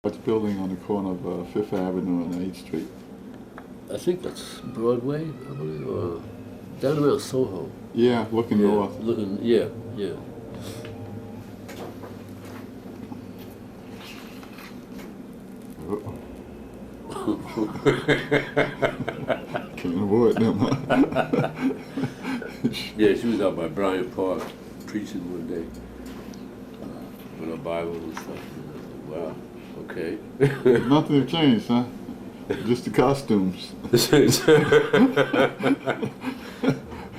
Large building on the corner of Fifth Avenue and 8th Street. I think that's Broadway, I believe, or down around Soho. Yeah, looking north. Yeah. Can't avoid them, huh? Yeah, she was out by Bryant Park preaching one day with her Bible and stuff. And I was like, wow, okay. Nothing changed, huh? Just the costumes.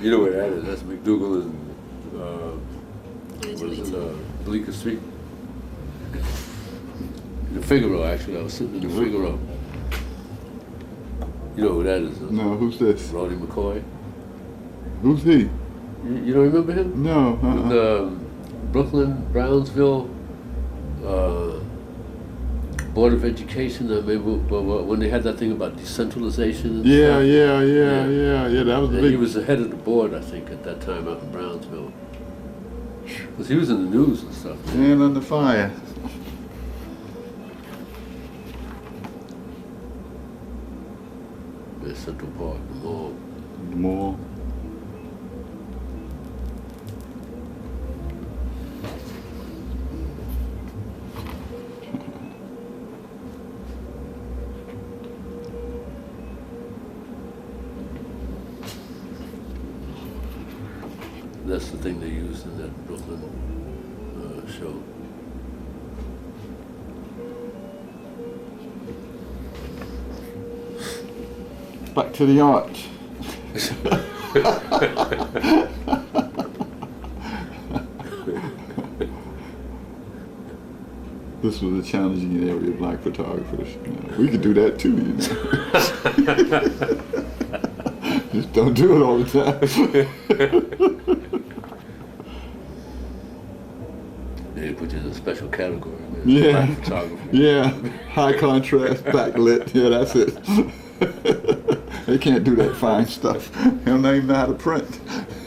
You know where that is? That's McDougal and what is it? Bleecker Street. In the Figaro, actually. I was sitting in the Figaro. You know who that is? Huh? No, who's this? Roddy McCoy. Who's he? You don't remember him? No. The Brooklyn, Brownsville Board of Education. I mean, when they had that thing about decentralization. And Yeah. stuff. That was And big. he was the head of the board, I think, at that time out in Brownsville. Because he was in the news and stuff. Man under fire. Yeah, Central Park, the mall. More. That's the thing they used in that Brooklyn show. Back to the arch. This was a challenging area of black photographers. You know, we could do that too, you know. Just don't do it all the time. They put you in a special category, man. Yeah. Black photography. Yeah, high contrast, backlit. Yeah, that's it. They can't do that fine stuff. They don't even know how to print.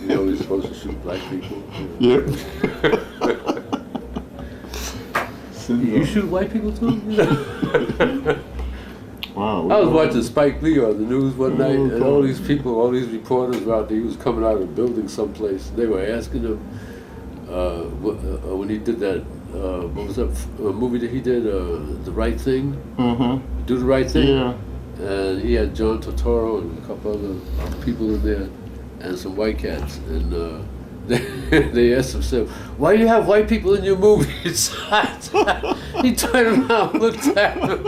You're only supposed to shoot black people. Yep. You shoot white people too? Wow. I was watching Spike Lee on the news one night, and all these people, all these reporters were out there. He was coming out of a building someplace. They were asking him when he did that. What was that movie that he did? The Right Thing. Do the Right Thing. Yeah. And he had John Turturro and a couple other people in there, and some white cats. And they asked him, said, "Why do you have white people in your movies?" He turned around and looked at him.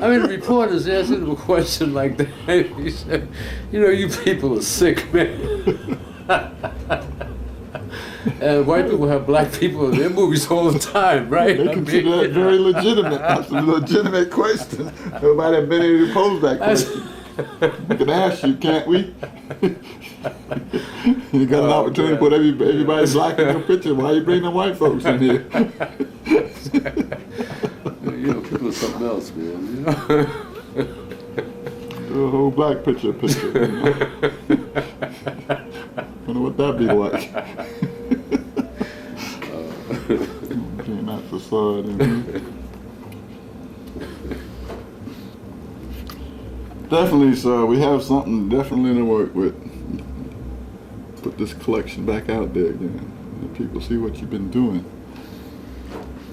I mean, the reporters asked him a question like that. He said, "You know, you people are sick, man." And white people have black people in their movies all the time, right? They consider that very legitimate. That's a legitimate question. Nobody had been able to pose that question. We can ask you, can't we? You got an opportunity to put everybody black in your picture. Why you bring the white folks in here? You know, people are something else, man. You know? Do a whole black picture. You know? Wonder what that'd be like. Getting that facade in here. Definitely, sir. We have something definitely to work with. Put this collection back out there again. Let people see what you've been doing.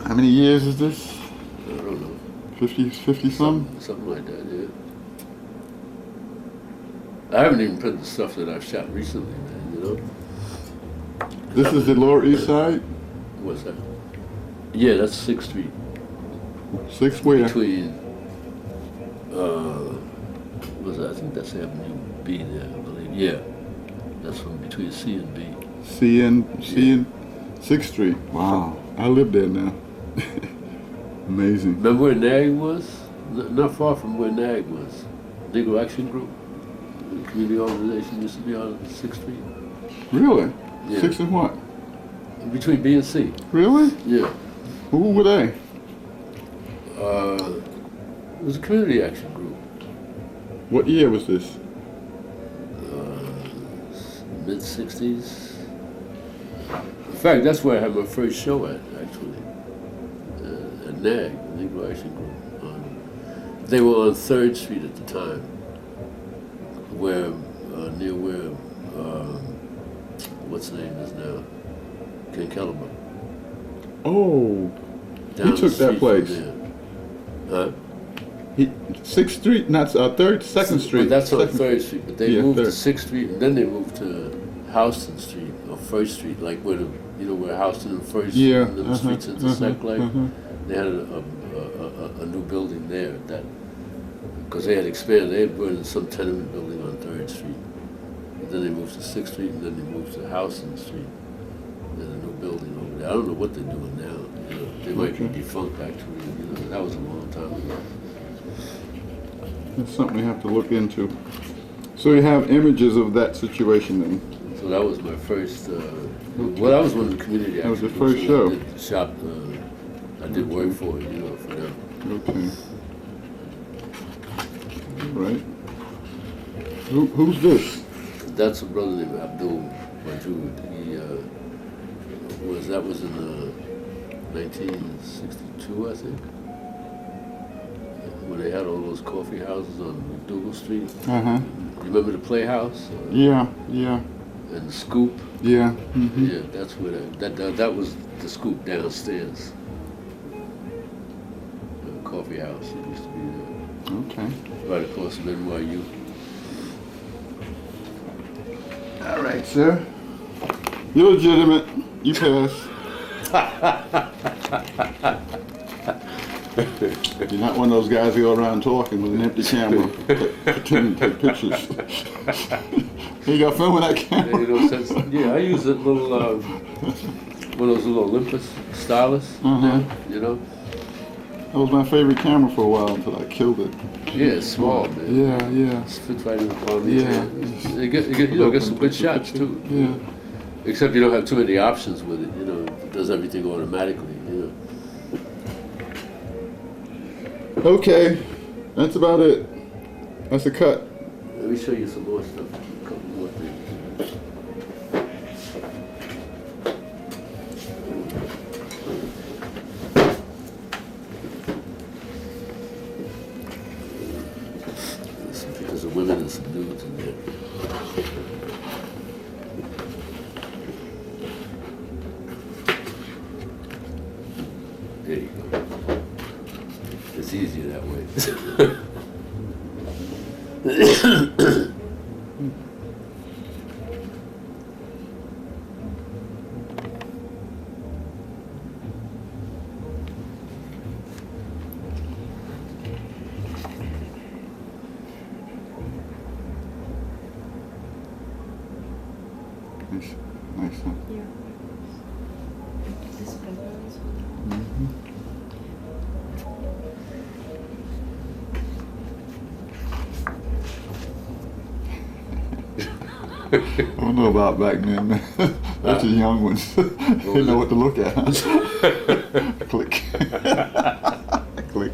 How many years is this? I don't know. 50 some? Something like that, yeah. I haven't even put the stuff that I've shot recently, man, you know? This is the Lower East Side? What's that? Yeah, that's 6th Street. 6 where? Between, what's that? I think that's Avenue B there, I believe. Yeah. That's from between C and B. C and 6th Street. Wow. I live there now. Amazing. Remember where NAG was? Not far from where NAG was. Negro Action Group. The community organization used to be on 6th Street. Really? Yeah. 6 and what? Between B and C. Really? Yeah. Who were they? It was a community action group. What year was this? Mid-60s. In fact, that's where I had my first show at, actually. NAG, the Negro Action Group. They were on 3rd Street at the time, where near where what's the name is now, Ken Kellerman. Oh, Down he the took that street from place. there. Huh? 6th Street, not 3rd, 2nd Street. But that's on 2nd 3rd Street. But they Yeah, moved to 3rd. 6th Street, and then they moved to Houston Street or 1st Street, like where where Houston and 1st Yeah, and the streets intersect. Like they had a new building there that because they had expanded. They had burned some tenement building on 3rd Street. And then they moved to 6th Street, and then they moved to Houston Street. There's a new building over there. I don't know what they're doing now. They might be defunct actually. That was a long time ago. That's something we have to look into. So you have images of that situation then? So that was my first. Well, that was one of the community. That was action the first groups show. I did shop. I did work for it, for them. Okay. Right. Who's this? That's a brother named Abdul Majud. He that was in 1962, I think, when they had all those coffee houses on McDougal Street. Uh-huh. You remember the Playhouse? Yeah. And the Scoop. Yeah. Yeah, that's where that was the Scoop downstairs. The coffee house. It used to be there. Okay. Right across from NYU. All right, sir. You're legitimate. You pass. You're not one of those guys who go around talking with an empty camera, pretending to take pictures. You got film with that camera? Yeah, I use a little, one of those little Olympus stylus. That was my favorite camera for a while until I killed it. Yeah, it's small, man. Yeah. It fits right in the palm of your Yeah. hand. You get some good shots too. Yeah. Except you don't have too many options with it. It does everything automatically. Okay, that's about it. That's a cut. Let me show you some more stuff. A couple more things. Some pictures of women and some dudes in there. There you go. It's easier that way. Nice, huh? Yeah. This paper is I don't know about back then, man. That's the young ones. They didn't know what to look at. Click. Click.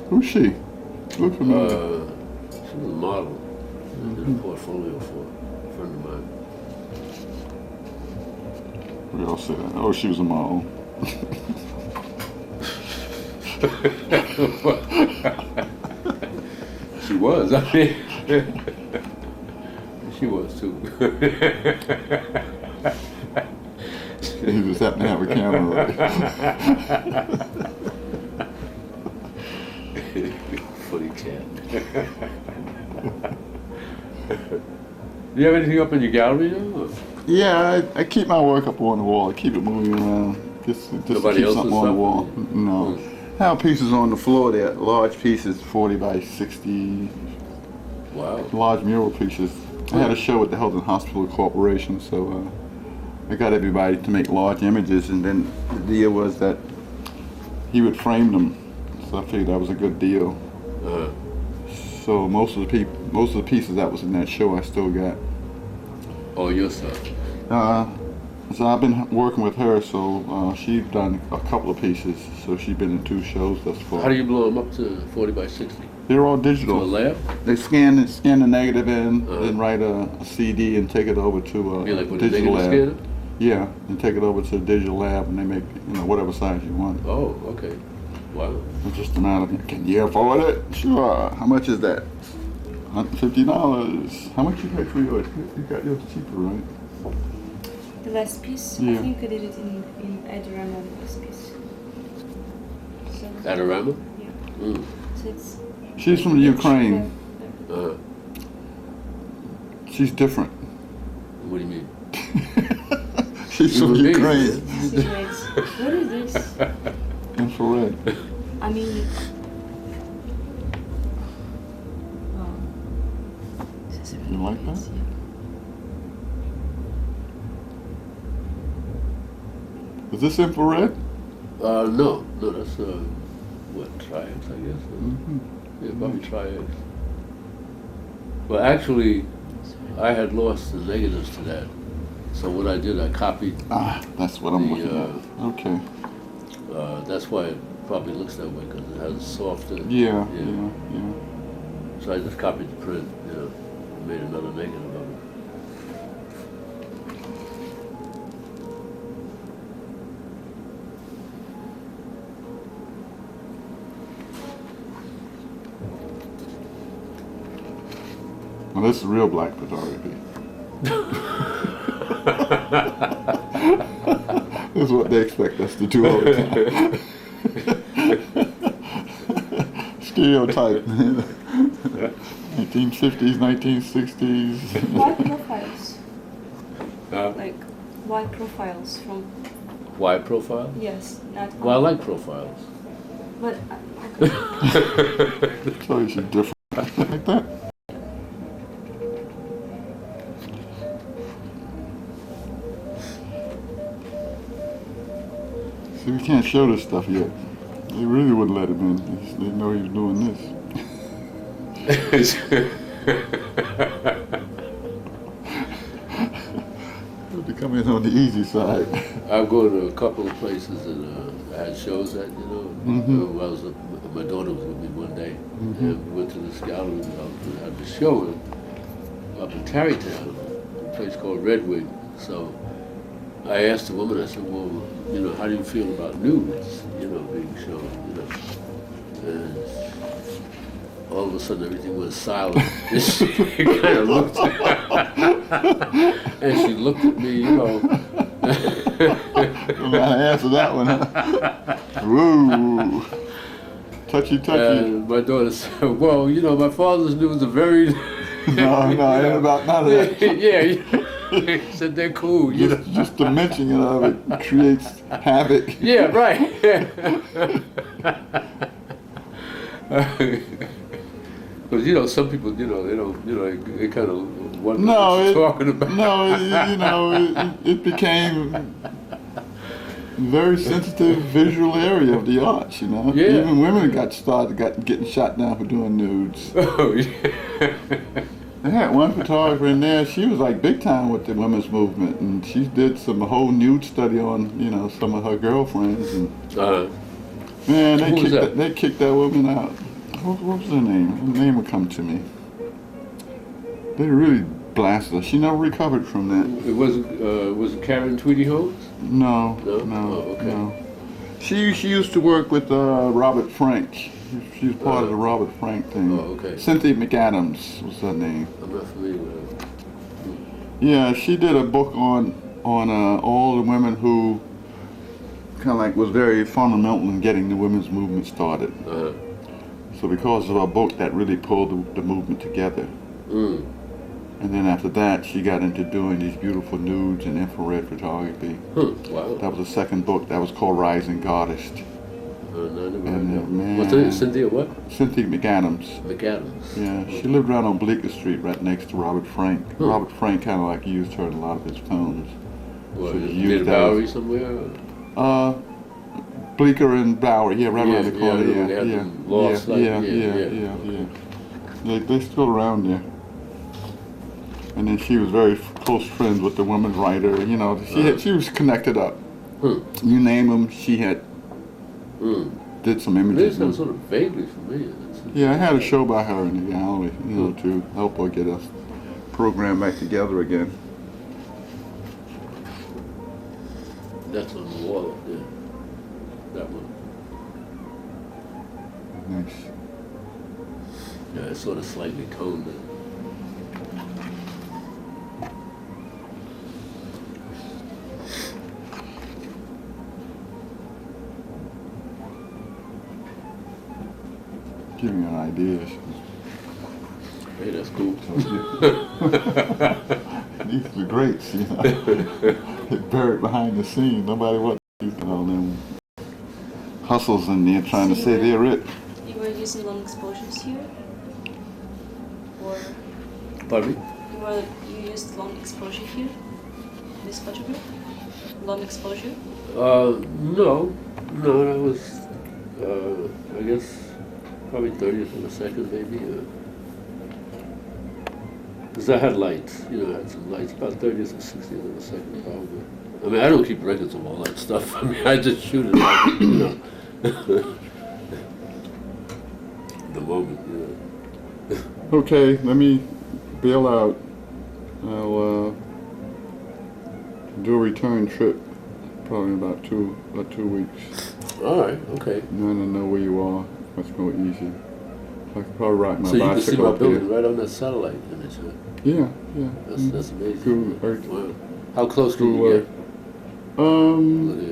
Who's she? Look familiar. She was a model. I did a portfolio for a friend of mine. We all say that. Oh, she was a model. She was. I mean, she was too. He just happened to have a camera. Right? Funny cat. Do you have anything up in your gallery now? Yeah, I keep my work up on the wall. I keep it moving around. Just to Nobody keep else's something on the stuff? wall. No. I have pieces on the floor there, large pieces, 40 by 60, Wow. large mural pieces. I had a show at the Health and Hospital Corporation, so I got everybody to make large images, and then the deal was that he would frame them. So I figured that was a good deal. Uh-huh. So most of the pieces that was in that show I still got. Oh, your stuff. So I've been working with her, so she's done a couple of pieces. So she's been in 2 shows thus far. How do you blow them up to 40 by 60? They're all digital. To a lab? They scan the negative in, then write a CD and take it over to a Like with digital a lab. negative scanner? Yeah, and take it over to a digital lab, and they make whatever size you want. Oh, okay. Wow. It's just a matter of, can you afford it? Sure. How much is that? $150. How much you pay for yours? You got yours cheaper, right? The last piece, Yeah. I think I did it in Adorama, the last piece. So, Adorama? yeah. Mm. So it's. She's from the Ukraine. Uh, She's different. what do you mean? She's from Ukraine. Ukraine. Cigarettes. What is this? Infrared. I mean. Wow. This is really You like that? nice, yeah. Is this infrared? No, that's what, Tri-X, I guess. Mm-hmm. Yeah, probably Tri-X. Well, actually, I had lost the negatives to that. So what I did, I copied. That's what I'm The, looking at. Okay. That's why it probably looks that way, because it has a softer. Yeah. So I just copied the print, made another negative of it. Well, this is real black photography. This is what they expect us to do all the time. Stereotype. 1950s, 1960s. White profiles. Uh, Like white profiles from. Wide profile? Yes, not. Well, I like profiles. But okay. So you should different like that. See, we can't show this stuff yet. They really wouldn't let him in. They know he was doing this. They come in on the easy side. I've gone to a couple of places and I had shows at, I was my daughter was with me one day, and we went to this gallery and had the show up in Tarrytown, a place called Red Wing. So I asked the woman, I said, well, how do you feel about nudes, being shown, And all of a sudden everything went silent. And she kind of looked and she looked at me, I'm gonna answer that one, huh? Woo! Touchy. And my daughter said, well, my father's nudes are very... No, it ain't about none of that. Yeah, he said they're cool, Just the mentioning of it creates havoc. Yeah, right. Because, some people, they don't, they kind of wonder what you're talking about. No, it became very sensitive visual area of the arts, Yeah. Even women getting shot down for doing nudes. Oh, yeah. They had one photographer in there, she was like big time with the women's movement, and she did a whole nude study on, some of her girlfriends, and man, they kicked that woman out. What was her name? Her name would come to me. They really blasted her. She never recovered from that. It was it Karen Tweedy Holmes? No. Oh, okay. No. She used to work with Robert Frank. She was part of the Robert Frank thing. Oh, okay. Cynthia McAdams was her name. I'm not familiar with her. Yeah, she did a book on all the women who kind of like was very fundamental in getting the women's movement started. So because of her book, that really pulled the movement together. And then after that, she got into doing these beautiful nudes and infrared photography. Wow. That was the second book. That was called Rising Goddess. No, I never heard And that. man, What's her name? Cynthia what? Cynthia McAdams. McAdams. Yeah, she lived right on Bleecker Street, right next to Robert Frank. Robert Frank kind of like used her in a lot of his films. What, So near Bowery somewhere? Bleecker and Bowery, yeah, right around the corner. they Yeah, had yeah, them lost, like, yeah. They're still around there. And then she was very close friends with the woman writer. You know, she was connected up. Hmm. You name them, she had did some It images. sounds sort of vaguely familiar. Yeah, I had a show by her in the gallery, you know, to help her get us program back together again. That's on the wall up there. That one. Nice. Yeah, it's sort of slightly toned in. Give me an idea. Hey, that's cool. These are greats, you know. They're buried behind the scenes. Nobody wants these, you know, them hustles in there trying to say they're it. You were using long exposures here? Or Pardon me? you used long exposure here? This photograph? Long exposure? No, that was, I guess, probably 30th of a second, maybe. Because I had lights, you know, I had some lights, about 30th or 60th of a second, probably. I mean, I don't keep records of all that stuff. I mean, I just shoot it, like, you know. The moment, you know. Okay, let me bail out. I'll do a return trip, probably in about two weeks. All right, okay. And then I know where you are. Much more easy. I could probably ride my So you can see bicycle my up there. building right on that satellite image, huh? Yeah. That's amazing. Google Earth. Wow. How close can Google you Earth.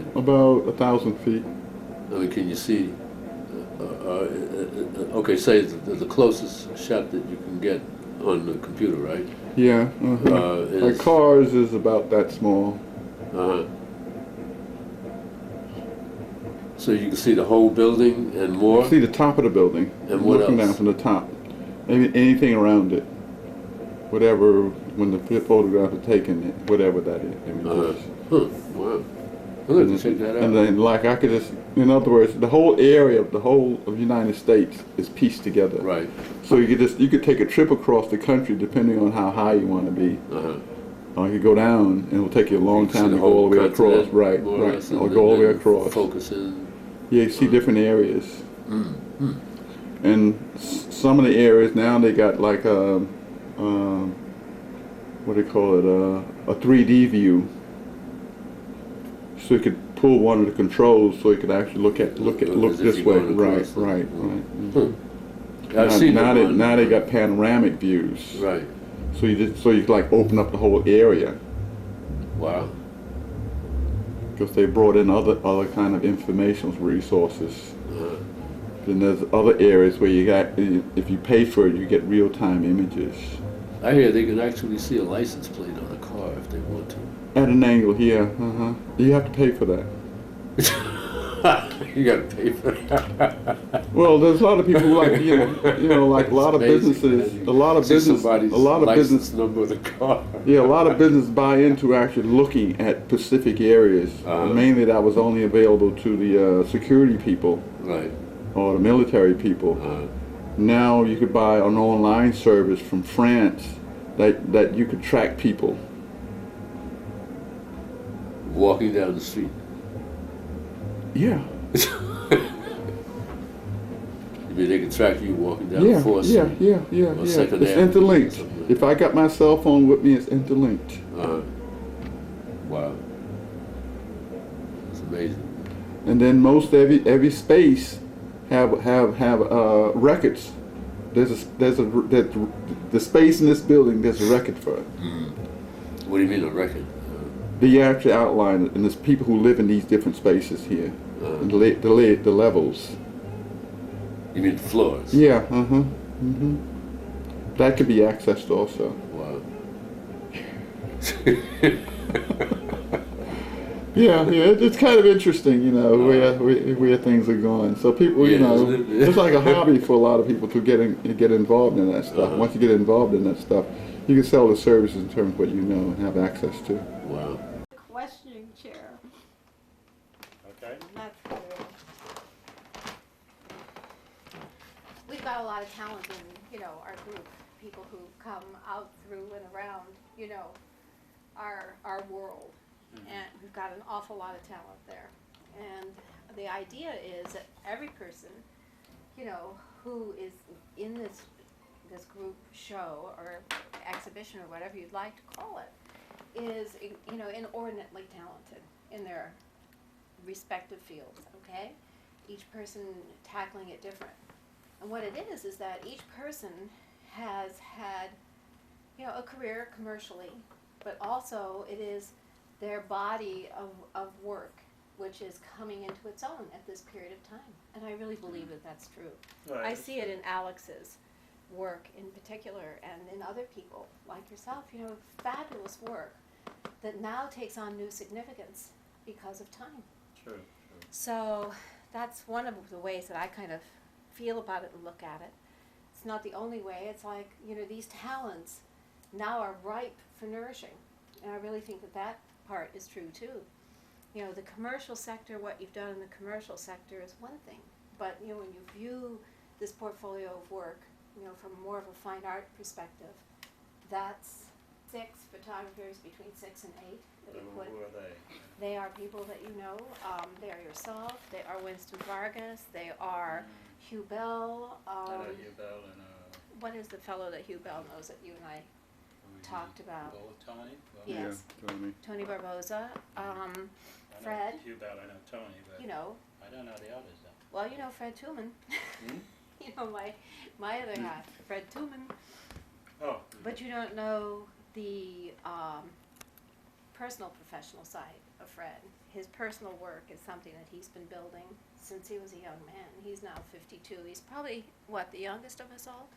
get? About 1,000 feet. I mean, can you see? Okay, say the closest shot that you can get on the computer, right? Yeah. Like Is, cars is about that small. So you can see the whole building and more. See the top of the building. And what looking else? down from the top. Maybe anything around it. Whatever, when the photograph is taken, whatever that is. Wow. I'll have to check that out. And then, like, I could just, in other words, the whole area of the whole of the United States is pieced together. Right. So you could take a trip across the country depending on how high you want to be. Or you could go down, and it'll take you a long time to go all the way across. Right. Or go all the way across. Focus in. Yeah, you see different areas. And some of the areas now they got like what do they call it? A 3D view. So you could pull one of the controls so you could actually look this way. Right. I've seen now they got panoramic views. Right. So you could like open up the whole area. Wow. Because they brought in other kind of informational resources. Then there's other areas where you got, if you pay for it, you get real-time images. I hear they can actually see a license plate on a car if they want to. At an angle, yeah. You have to pay for that. You got to pay for that. Well, there's a lot of people who like, like a lot of businesses, a lot of business number of the car. Yeah, a lot of business buy into actually looking at specific areas. Mainly that was only available to the security people. Right. Or the military people. Now you could buy an online service from France that you could track people. Walking down the street. Yeah. You mean they can track you walking down the 4th Street? Yeah. Or It's 2nd Avenue interlinked. or something. If I got my cell phone with me, it's interlinked. Wow. That's amazing. And then most every space have records. The space in this building. There's a record for it. What do you mean a record? The actual outline, and there's people who live in these different spaces here. And the levels. You mean floors? Yeah. That could be accessed also. Wow. Yeah, it's kind of interesting, where things are going. So people, it's like a hobby for a lot of people to get involved in that stuff. Once you get involved in that stuff, you can sell the services in terms of what you know and have access to. Wow. Questioning chair. Okay. That's good. We've got a lot of talent in, our group. People who come out through and around, our world, and we've got an awful lot of talent there. And the idea is that every person, you know, who is in this group show or exhibition or whatever you'd like to call it, is, you know, inordinately talented in their respective fields, okay? Each person tackling it different. And what it is that each person has had, you know, a career commercially, but also it is their body of work which is coming into its own at this period of time. And I really believe that that's true. Right. I see it in Alex's work in particular, and in other people like yourself, you know, fabulous work that now takes on new significance because of time. True. So that's one of the ways that I kind of feel about it and look at it. It's not the only way. It's like, you know, these talents now are ripe for nourishing. And I really think that that part is true too. You know, the commercial sector, what you've done in the commercial sector is one thing. But, you know, when you view this portfolio of work, you know, from more of a fine art perspective, that's 6 photographers between 6 and 8 that we put. Who are they? They are people that you know. They are yourself. They are Winston Vargas. They are Hugh Bell. I know Hugh Bell and What is the fellow that Hugh Bell knows that you and I talked about? Tony. Yes. Yeah, Tony. Tony Barboza. I know Fred. Hugh Bell. I know Tony, but You know. I don't know the others though. Well, you know Fred Tooman. You know my other half, Fred Tooman. Oh. But you don't know the personal professional side of Fred. His personal work is something that he's been building since he was a young man. He's now 52. He's probably, what, the youngest of us all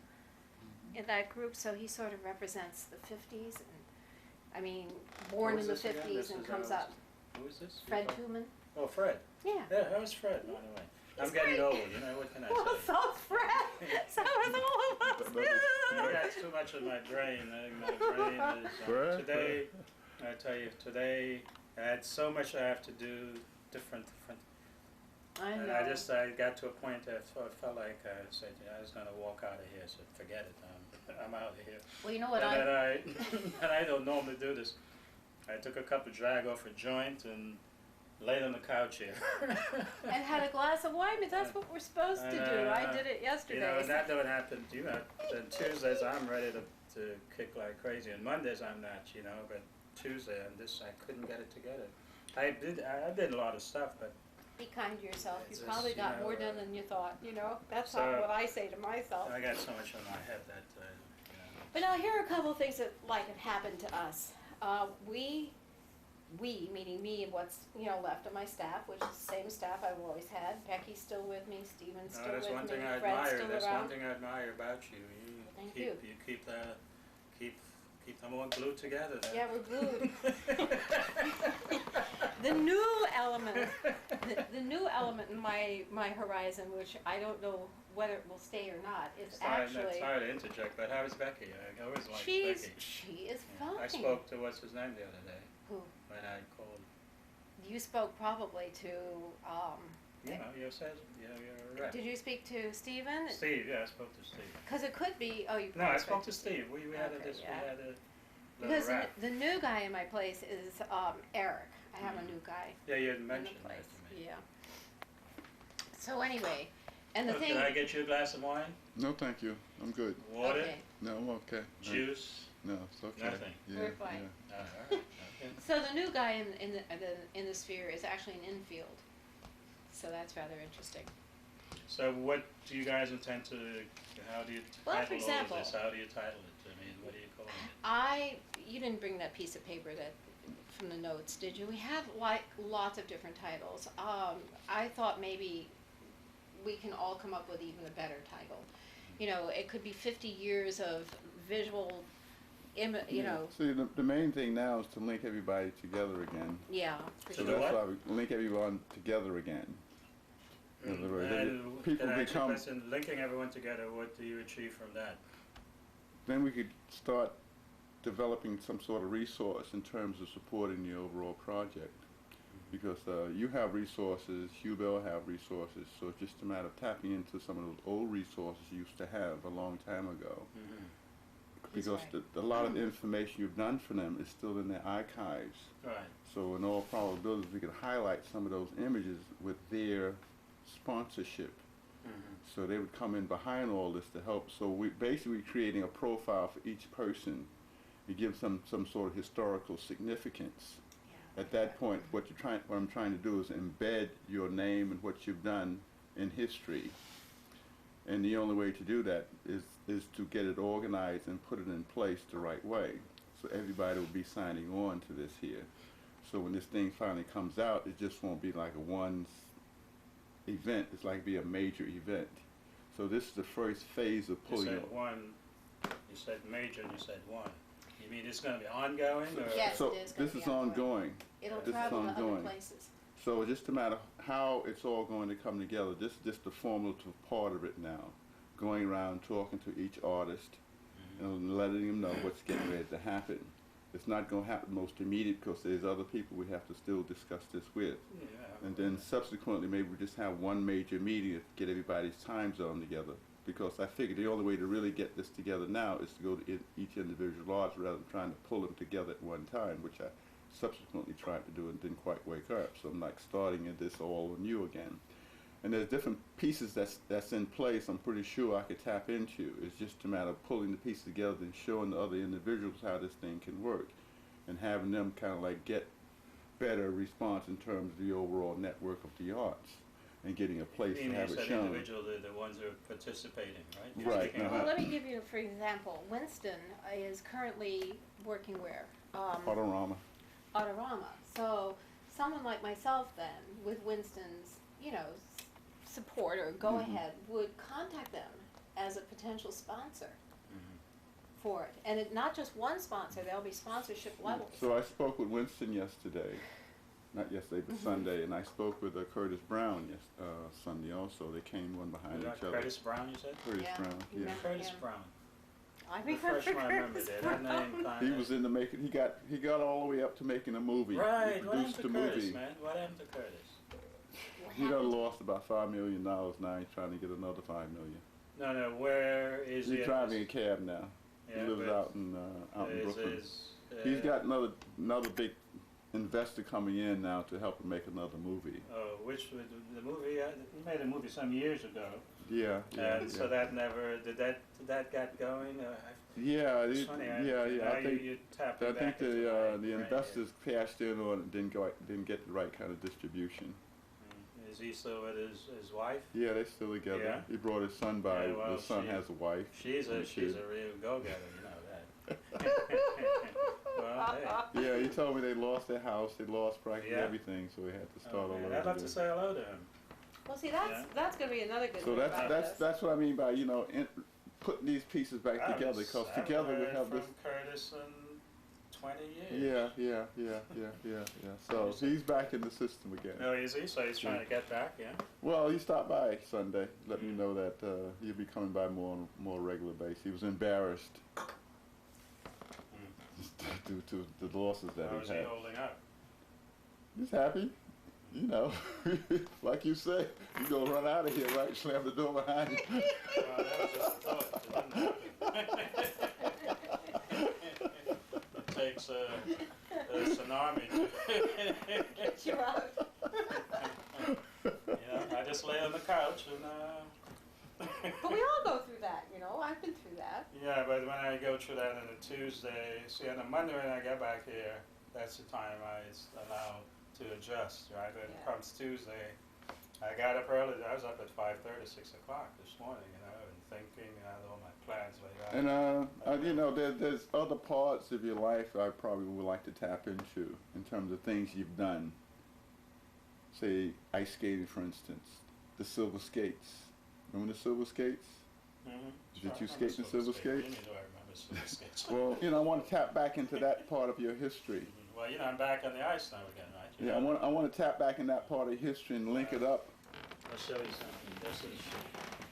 in that group, so he sort of represents the 50s. And I mean, born in the 50s and comes up. Who is this? Fred Tooman. Oh, Fred. Yeah. Yeah, how's Fred, by the way? I'm He's getting great. old, you know, what can I Well, say? so's Fred. So is all of us. That's too much of my brain. My brain is, Fred? today, I tell you, today I had so much I have to do, different. I And know. I got to a point that I felt like I said, I was going to walk out of here, so forget it, I'm out of here. Well, you know what And then I don't normally do this. I took a cup of drag off a joint and laid on the couch here. and had a glass of wine, but that's what we're supposed to do. I did it yesterday. You know, and that don't happen, you know. Then Tuesdays I'm ready to kick like crazy, and Mondays I'm not, you know. But Tuesday and this, I couldn't get it together. I did a lot of stuff, but Be kind to yourself. It's You just, probably you got know, more done than you thought, you know? That's so- what I say to myself. I got so much on my head that, you know. But now here are a couple of things that like have happened to us. We, meaning me and what's, you know, left of my staff, which is the same staff I've always had. Becky's still with me, Stephen's still That's with one me, thing I Fred's admire. still That's around. one thing I admire about you. Thank You you. keep them all glued together. There. Yeah, we're glued. The new element, the new element in my horizon, which I don't know whether it will stay or not, is actually Sorry to interject, but how is Becky? I always liked she Becky. is fine. I spoke to what's his name the other day Who? when I called. You spoke probably to. You know, you said you're a rep. Did you speak to Stephen? Steve, yeah, I spoke to Steve. Because it could be. Oh, you. No, I probably spoke to Steve. We had Okay, we yeah. had a little Because rap. the new guy in my place is Eric. I have a new guy Yeah, you had in the mentioned that place. to me. Yeah. So anyway, and the Oh, thing. can I get you a glass of wine? No, thank you. I'm good. Water? Okay. No, I'm okay. Juice? No, it's okay. Nothing. Yeah, We're fine. yeah. All right. Okay. So the new guy in the sphere is actually an infield. So that's rather interesting. So what do you guys intend to, how do you Well, for title all example- of this? How do you title it? I mean, what do you call it? You didn't bring that piece of paper that from the notes, did you? We have like lots of different titles. I thought maybe we can all come up with even a better title. You know, it could be 50 years of visual, you know, See, the main thing now is to link everybody together again. yeah, for So So the sure. that's what? why we link everyone together again. In other words, And people can I ask you a become. question? Linking everyone together, what do you achieve from that? Then we could start developing some sort of resource in terms of supporting the overall project. Because you have resources, Hugh Bell have resources, so it's just a matter of tapping into some of those old resources you used to have a long time ago. Mm-hmm. because right. a lot of the information you've done for them is still in their archives. Right. So in all probability, we could highlight some of those images with their sponsorship. So they would come in behind all this to help. So we basically creating a profile for each person to give some sort of historical significance. At that point, what I'm trying to do is embed your name and what you've done in history. And the only way to do that is to get it organized and put it in place the right way. So everybody will be signing on to this here. So when this thing finally comes out, it just won't be like a one event. It's like be a major event. So this is the first phase of You pulling said it. one, you said major, and you said one. You mean it's going to be ongoing? Or? Yes, So it is gonna this be is ongoing. ongoing. It'll This is travel to other ongoing. places. So it's just a matter of how it's all going to come together. This is just the formulative part of it now. Going around talking to each artist and letting them know what's getting ready to happen. It's not going to happen most immediate because there's other people we have to still discuss this with. Yeah. And then subsequently maybe we just have one major meeting to get everybody's time zone together. Because I figure the only way to really get this together now is to go to each individual artist rather than trying to pull them together at one time, which I subsequently tried to do and didn't quite wake up. So I'm like starting at this all anew again. And there's different pieces that's in place I'm pretty sure I could tap into. It's just a matter of pulling the pieces together and showing the other individuals how this thing can work and having them kind of like get better response in terms of the overall network of the arts and getting a place to have it shown. Individual, the ones who are participating, right? You're Right, speaking uh-huh. Well, let me give you, for example, Winston is currently working where? Autorama. Autorama. So someone like myself then, with Winston's, support or go-ahead, would contact them as a potential sponsor for it. And not just one sponsor, there'll be sponsorship levels. So I spoke with Winston yesterday, not yesterday, but Sunday, and I spoke with Curtis Brown Sunday also. They came one behind each other. Curtis Brown, you said? Curtis Yeah, Brown, you yeah. remember Curtis him. Brown. I The first one I remember Curtis there. That name Brown. He was in the making. He got all the way up to making a movie. Right, He what happened produced to the Curtis, movie. man? What happened to Curtis? What He done happened? lost about $5 million now. He's trying to get another $5 million. No, where is he? He's driving a cab now. Yeah, he lives but out in Brooklyn. He's got another big investor coming in now to help him make another movie. Oh, which was the movie? He made a movie some years ago, Yeah, yeah. and so that never did that get going. Yeah, It's funny. I think you tap I it think back into my the brain, investors cashed in on it, didn't get the right kind of distribution. yeah. Is he still with his wife? Yeah, they're still together. Yeah. He brought his son by. Yeah, well, the son she- has a wife. She's and a a she's kid. a real go-getter, you know that. Well, hey. Yeah, he told me they lost their house. They lost practically Yeah. everything, so we had to start all man, over. I'd love to again. say hello to him. Well, see, Yeah. that's going to be another good So thing about this. that's what I mean by putting these pieces back together, because together we have this. From Curtis in 20 years. Yeah. So he's back in the system again. Oh, is he? So he's trying to get back, yeah? Well, he stopped by Sunday, let me know that he'll be coming by more regular basis. He was embarrassed due to the losses that How he is he had. holding up? He's happy. Like you said, you're going to run out of here, right? Slam the door behind you. Well, that was just a thought. It didn't happen. It takes a tsunami to Get you out. I just lay on the couch and But we all go through that, I've been through that. yeah, but when I go through that on a Tuesday, see on a Monday when I get back here, that's the time I allow to adjust, right? When it Yeah. comes Tuesday, I got up early. I was up at 5:30, 6 o'clock this morning, and thinking, I had all my plans laid out. And there's other parts of your life I probably would like to tap into in terms of things you've done. Say ice skating, for instance, the silver skates. Remember the silver skates? Mm-hmm. Did you skate in silver skates? Do I remember silver skates? Well, I want to tap back into that part of your history. Well, I'm back on the ice now again, right? Yeah, I want to tap back in that part of history and link it up. I'll show you something. This is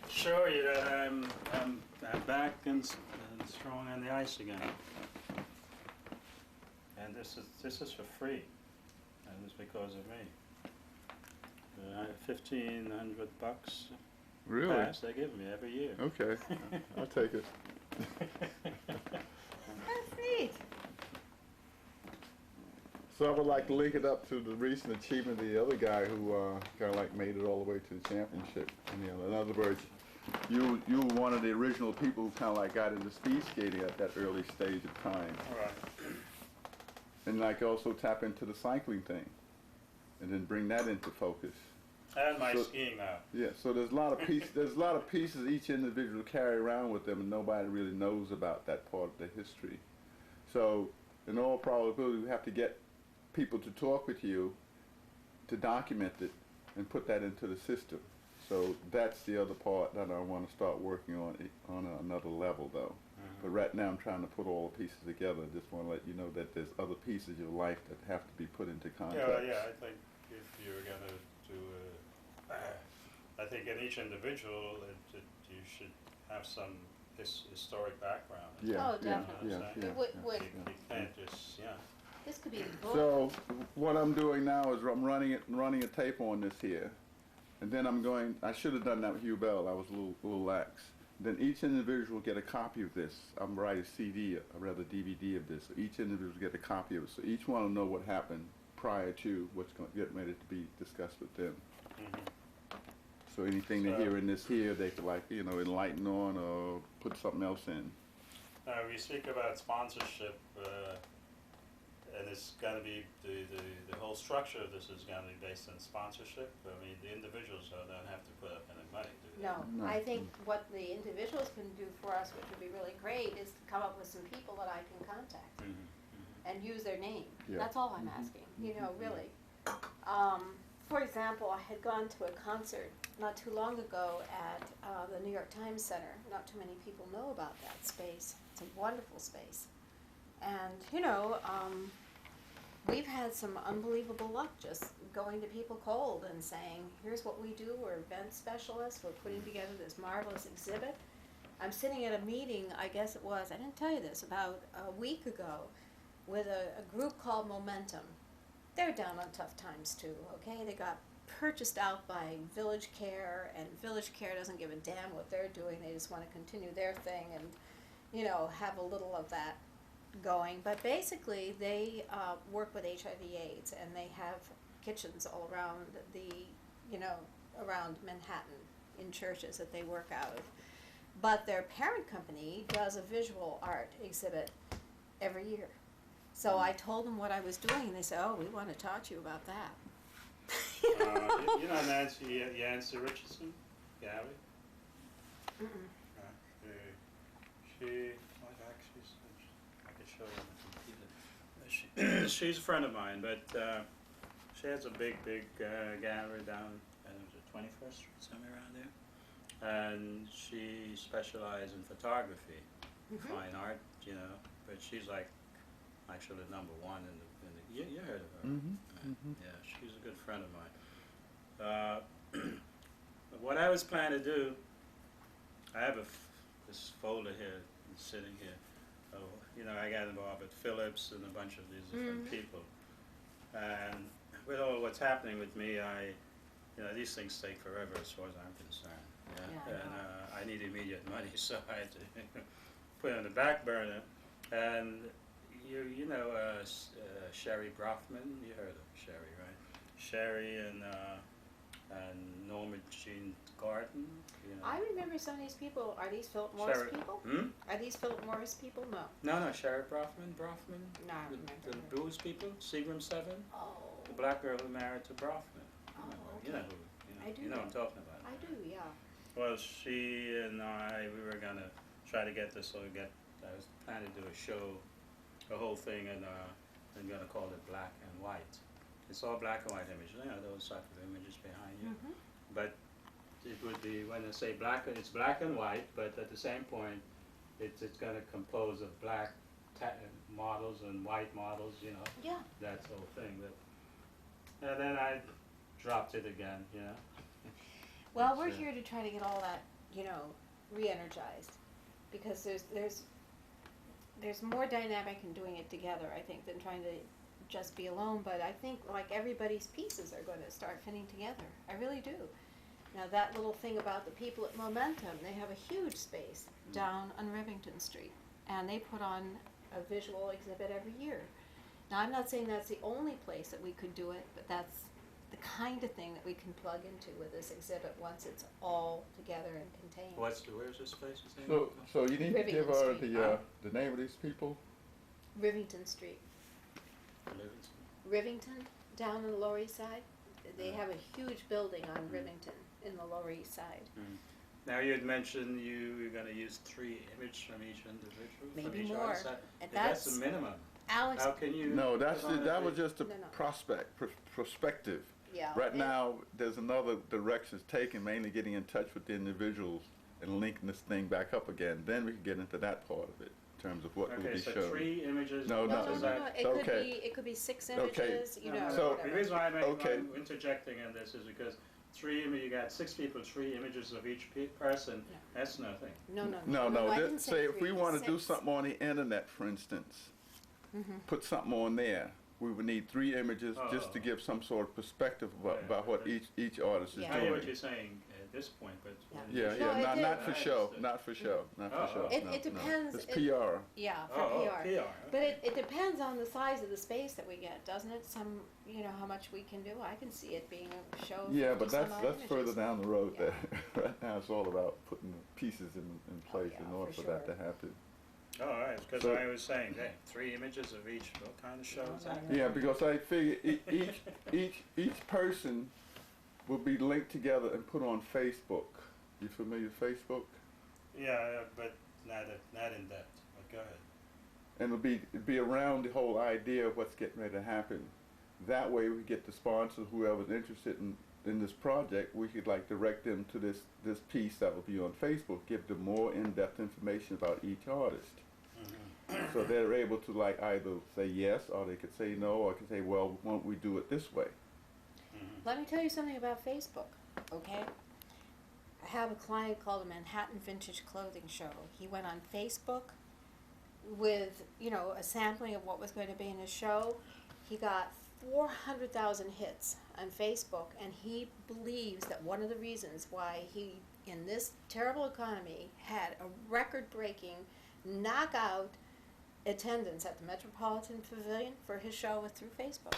show you that I'm back and strong on the ice again. And this is for free, and it's because of me. $1,500 Really? pass they give me every year. Okay, I'll take it. So I would like to link it up to the recent achievement of the other guy who kind of like made it all the way to the championship. And, you know, in other words, you were one of the original people who kind of like got into speed skating at that early stage of time. Right. And like also tap into the cycling thing, and then bring that into focus. And my So- skiing now. Yeah, so there's a lot of pieces. There's a lot of pieces each individual carry around with them, and nobody really knows about that part of the history. So, in all probability, we have to get people to talk with you to document it and put that into the system. So that's the other part that I want to start working on another level, though. But right now, I'm trying to put all the pieces together. I just want to let you know that there's other pieces of your life that have to be put into context. Yeah, I think if you're gonna do, I think in each individual, you should have some historic background. Yeah, Oh, yeah, definitely. yeah, You yeah, Would- yeah, would- yeah. You can't just, yeah. This could be a book. So what I'm doing now is I'm running a tape on this here, and then I should have done that with Hugh Bell. I was a little lax. Then each individual will get a copy of this. I'm writing a CD, or rather DVD of this. So each individual will get a copy of it. So each one will know what happened prior to what's going to get ready to be discussed with them. So anything they hear in this here, they could like, you know, enlighten on or put something else in. We speak about sponsorship, and it's going to be the whole structure of this is going to be based on sponsorship. I mean, the individuals don't have to put up any money, do they? No, No. I think what the individuals can do for us, which would be really great, is to come up with some people that I can contact and use their name. Yeah. That's all I'm asking, you know, really. For example, I had gone to a concert not too long ago at the New York Times Center. Not too many people know about that space. It's a wonderful space. And, you know, we've had some unbelievable luck just going to people cold and saying, here's what we do, we're event specialists, we're putting together this marvelous exhibit. I'm sitting at a meeting, I guess it was, I didn't tell you this, about a week ago, with a group called Momentum. They're down on tough times too, okay? They got purchased out by Village Care, and Village Care doesn't give a damn what they're doing, they just want to continue their thing and, you know, have a little of that going. But basically, they work with HIV/AIDS, and they have kitchens all around around Manhattan in churches that they work out of. But their parent company does a visual art exhibit every year. So I told them what I was doing, and they said, "Oh, we want to talk to you about that." You know Nancy Richardson, Gabby? Mm-mm. She, I could show you on the computer. She's a friend of mine, but she has a big gallery down, I think it was 21st Street, somewhere around there. And she specializes in photography, fine art, you know, but she's like actually #1 in the you heard of her. Yeah, she's a good friend of mine. What I was planning to do, I have this folder here, sitting here. Oh, you know, I got involved with Phillips and a bunch of these different people. And with all what's happening with me, you know, these things take forever as far as I'm concerned. Yeah, And I need immediate money, so I had to put it on the back burner. And you know Sherry Brofman, you heard of Sherry, right? Sherry and Norma Jean Garden. You know. I remember some of these people. Are these Philip Morris Sherry- people? Are these Philip Morris people? No. No, Sherry Brofman. No, I remember The her. blues people, Seagram 7, Oh. the black girl who married to Brofman. Oh, You know okay. who, I do you know know. what I'm talking about. I do, yeah. Well, she and we were gonna try to get this, I was planning to do a show, a whole thing, and I'm gonna call it Black and White. It's all black and white images, you know, those type of images behind you. But it would be, when I say black, it's black and white, but at the same point, it's gonna compose of black models and white models, you know. Yeah. That whole thing. But, and then I dropped it again, you know. Well, we're It's, here to try to get all that, you know, re-energized, because there's more dynamic in doing it together, I think, than trying to just be alone. But I think like everybody's pieces are going to start fitting together. I really do. Now that little thing about the people at Momentum, they have a huge space down on Rivington Street, and they put on a visual exhibit every year. Now, I'm not saying that's the only place that we could do it, but that's the kind of thing that we can plug into with this exhibit once it's all together and contained. Where's this place? So you need to give Rivington her Street. the name of these people. Rivington Street. Livingston. Rivington, down in the Lower East Side. They have a huge building on Rivington in the Lower East Side. Now you had mentioned you were going to use 3 images from each individual. Maybe from each more. artist. And That's that's- the minimum. Alex, How can you? No, that was just. just a No. prospective. yeah. Right and- now, there's another direction taken, mainly getting in touch with the individuals and linking this thing back up again. Then we can get into that part of it in terms of what will Okay, be so shown. 3 images. No, No, no, is no, that- no, Okay. it could be 6 Okay. images, you know, So- The whatever. reason why Okay. I'm interjecting in this is because you got 6 people, 3 images of each person. No. That's nothing. No. I didn't Say if we 3, want to do 6. something on the internet, for instance, Mm-hmm. put something on there. We would need 3 images just to Oh. give some sort of perspective about what each artist is Yeah. I hear what doing. you're saying at this point, but. Yeah, No, it not for did. show, not for show, not for show. It no, depends- No. It's it- PR. Yeah, for Oh, PR. PR. But it depends on the size of the space that we get, doesn't it? Some, you know, how much we can do. I can see it being a show of Yeah, but 50 some odd that's further images. down the road. Yeah. There. Right now, it's all about putting the pieces in place yeah, in order for for that sure. to happen. Oh, all right, because So- I was saying, hey, 3 images of each. What kind of show is that? Yeah, because I figure each person will be linked together and put on Facebook. You familiar with Facebook? Yeah, but not in depth. But go ahead. And it'll be around the whole idea of what's getting ready to happen. That way, we get the sponsor, whoever's interested in this project, we could like direct them to this piece that will be on Facebook, give them more in-depth information about each artist. So they're able to like either say yes, or they could say no, or could say, well, won't we do it this way? Let me tell you something about Facebook, okay? I have a client called the Manhattan Vintage Clothing Show. He went on Facebook with, you know, a sampling of what was going to be in his show. He got 400,000 hits on Facebook, and he believes that one of the reasons why he, in this terrible economy, had a record-breaking knockout attendance at the Metropolitan Pavilion for his show was through Facebook.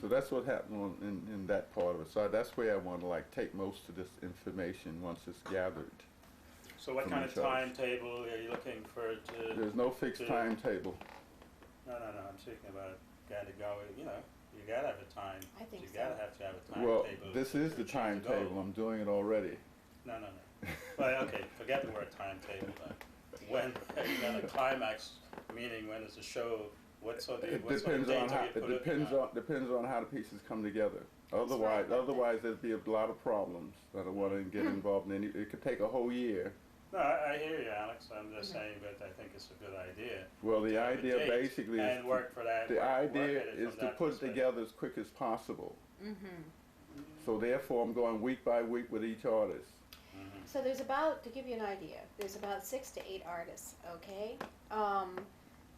So that's what happened in that part of it. So that's where I want to like take most of this information once it's gathered. So what From kind of each other. timetable are you looking for to? There's no fixed to- timetable. No. I'm speaking about got to go. You know, you gotta have a time. I think you so. gotta have to have a Well, timetable. this is the to achieve the goal. timetable. I'm doing it already. No. Well, okay, forget the word timetable. When have you got a climax? Meaning when is the show? What sort It of depends dates on how are you it putting depends on how the pieces come together. right. Otherwise there'd be a lot of problems that I want to get involved in. It could take a whole year. No, I hear you, Alex. I'm just saying, but I think it's a good idea. Well, the to have a idea date basically is and work for that. the work idea at it is from to that put it perspective. together as quick as possible. Mm-hmm. So therefore, I'm going week by week with each artist. So there's about, to give you an idea, there's about 6 to 8 artists, okay?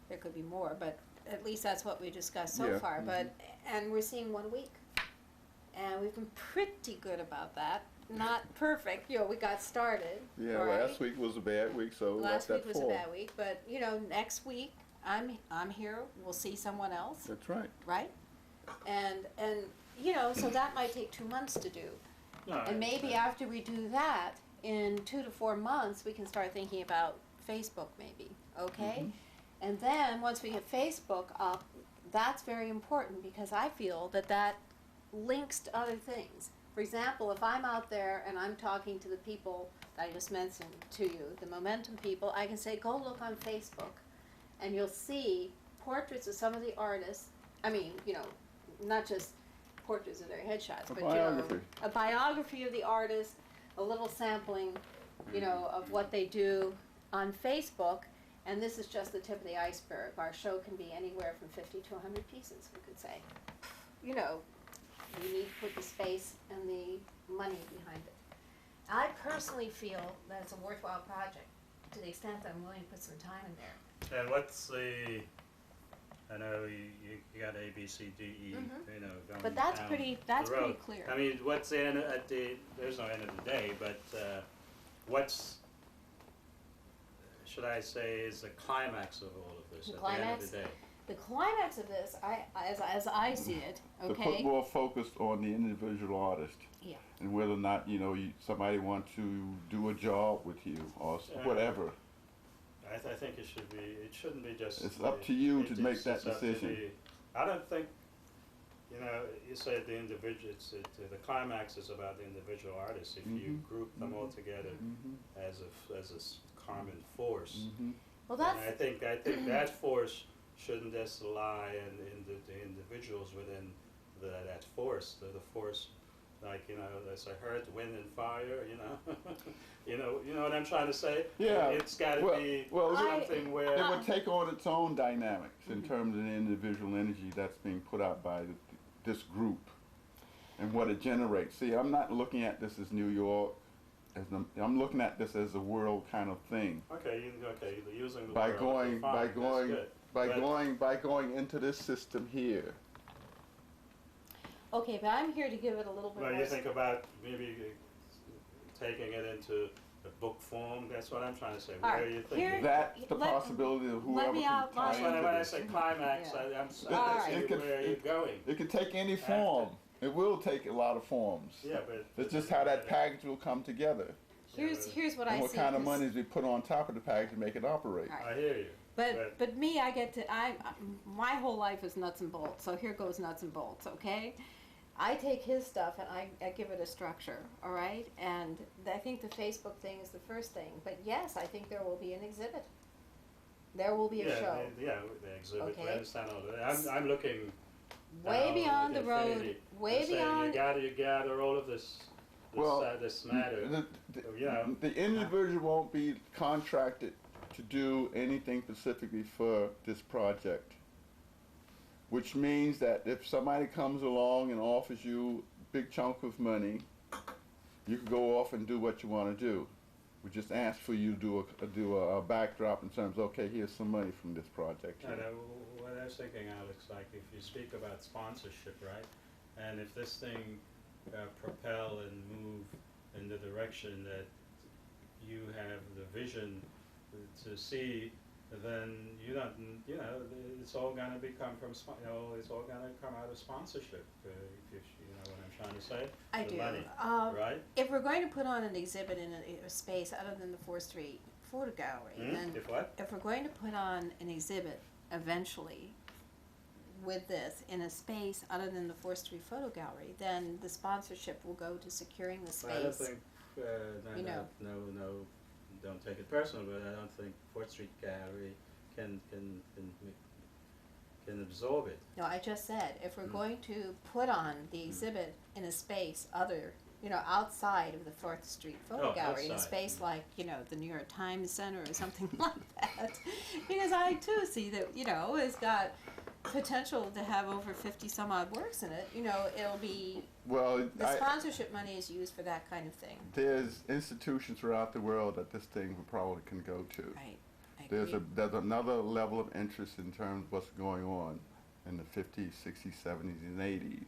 There could be more, but at least that's what we discussed so Yeah, far. But and we're seeing 1 week, and we've been pretty good about that. Not perfect, you know. We got started. Yeah, all right? last week was a bad week, so Last let week that was fall. a bad week, but you know, next week I'm here. We'll see someone else, That's right. right? And you know, so that might take 2 months to do. No, And maybe after we do that, in 2 to 4 months, we can start thinking about Facebook maybe, okay? And then, once we get Facebook up, that's very important because I feel that that links to other things. For example, if I'm out there and I'm talking to the people that I just mentioned to you, the Momentum people, I can say, go look on Facebook and you'll see portraits of some of the artists. I mean, you know, not just portraits of their headshots, but biography. you know, a biography of the artist, a little sampling, you know, of what they do on Facebook. And this is just the tip of the iceberg. Our show can be anywhere from 50 to 100 pieces, we could say. You know, you need to put the space and the money behind it. I personally feel that it's a worthwhile project to the extent that I'm willing to put some time in there. And what's the? I know you got A, B, C, D, E. Mhm. You know, going But that's down pretty the road. clear. I mean, what's the end at the? There's no end of the day, but what's? Should I say is the climax of all of this The at climax? the end of the day? The climax of this, as I see it, To put okay? more focus on the individual artist Yeah. and whether or not somebody want to do a job with you or whatever. I think it should be. It shouldn't be just. It's up to you to make that it's up to decision. I don't think. You say the individual. The climax is about the individual artist. If you group them all together as a common force, Well, and that's, I think that force shouldn't just lie in the individuals within that force. The force, like as I heard, wind and fire. You know what I'm trying to say. Yeah. It's got to be something where It would take on its own dynamics in terms of the individual energy that's being put out by this group and what it generates. See, I'm not looking at this as New York. I'm looking at this as a world kind of thing. Okay, using the By word, going, fine, by that's going, good. by going into this system here. okay, but I'm here to give it a little bit Well, more. you think about maybe taking it into a book form. That's what I'm trying to say. All Where right, are you thinking? here- That's the Let- possibility of let whoever me can outline- tie When into I this. say climax, Yeah. I'm All saying right. where you're going. It can take any form. It will take a lot of forms. Yeah, but It's just how that package will come together Here's what I and what see. kind of 'cause- monies we put on top of the package to make it operate. All right. I hear you. But me, my whole life is nuts and bolts. So here goes nuts and bolts. Okay, I take his stuff and I give it a structure. All right, and I think the Facebook thing is the first thing. But yes, I think there will be an exhibit. There will be a show. The exhibit. Okay. I understand all that. I'm looking Way down beyond the road. infinity. Way I'm saying beyond. you gather all of this. Well, This matter. The individual won't be contracted to do anything specifically for this project, which means that if somebody comes along and offers you a big chunk of money, you can go off and do what you want to do. We just ask for you to do a backdrop in terms of, okay, here's some money from this project No, here. no, what I was thinking, Alex, like if you speak about sponsorship, right? And if this thing propel and move in the direction that you have the vision to see, then it's all gonna become it's all gonna come out of sponsorship. If you know what I'm trying to say? I The do. money, right? If we're going to put on an exhibit in a space other than the 4th Street Photo Gallery, then If what? if we're going to put on an exhibit eventually with this in a space other than the 4th Street Photo Gallery, then the sponsorship will go to securing the I don't space. think, You know. no, don't take it personal, but I don't think 4th Street Gallery can absorb it. No, I just said, if we're going to put on the exhibit in a space outside of the 4th Street Photo Oh, Gallery, in a outside. space like, the New York Times Center or something like that, because I too see that, it's got potential to have over 50 some odd works in it, it'll be, Well, the sponsorship money is used for that kind of thing. there's institutions throughout the world that this thing probably can go to. Right. I There's agree. there's another level of interest in terms of what's going on in the 50s, 60s, 70s, and 80s.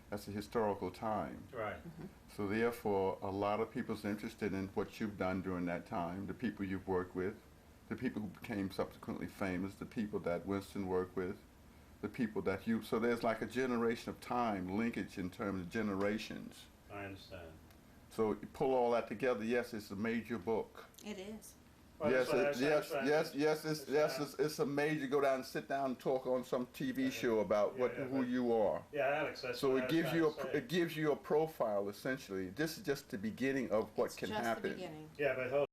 That's a historical time. Right. So therefore, a lot of people's interested in what you've done during that time, the people you've worked with, the people who became subsequently famous, the people that Winston worked with, the people that so there's like a generation of time linkage in terms of generations. I understand. So you pull all that together, yes, it's a major book. It is. Well, Yes, that's what I was trying to- it's a major. Go down and sit down and talk on some TV show about who but- you are. Yeah, Alex, that's So what it I was gives you trying to say. it gives you a profile essentially. This is just the beginning of what It's can just happen. the beginning. Yeah, but hold